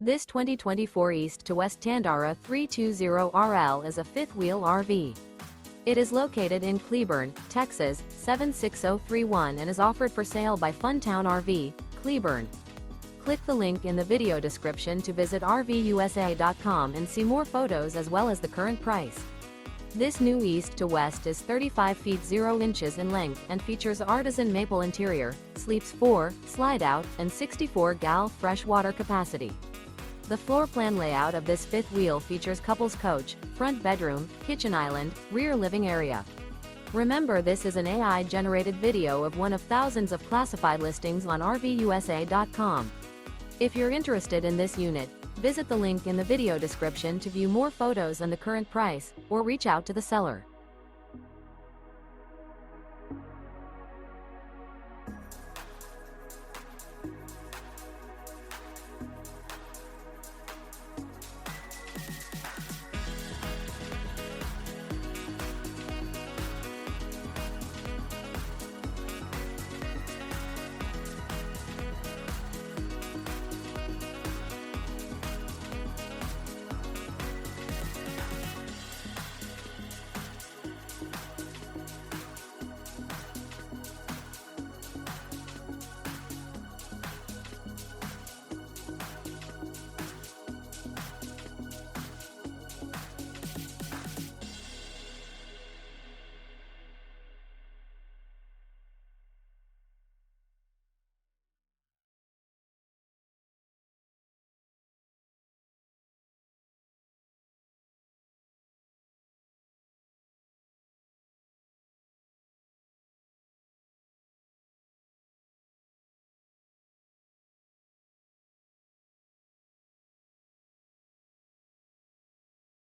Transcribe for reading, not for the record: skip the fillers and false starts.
This 2024 East to West Tandara 320RL is a fifth-wheel RV. It is located in Cleburne, Texas, 76031 and is offered for sale by Funtown RV, Cleburne. Click the link in the video description to visit RVUSA.com and see more photos as well as the current price. This new East to West is 35 feet 0 inches in length and features ARTISAN MAPLE interior, sleeps 4, Slideout, and 64 gal freshwater capacity. The floor plan layout of this fifth wheel features couples coach, front bedroom, kitchen island, rear living area. Remember, this is an AI-generated video of one of thousands of classified listings on RVUSA.com. If you're interested in this unit, visit the link in the video description to view more photos and the current price, or reach out to the seller.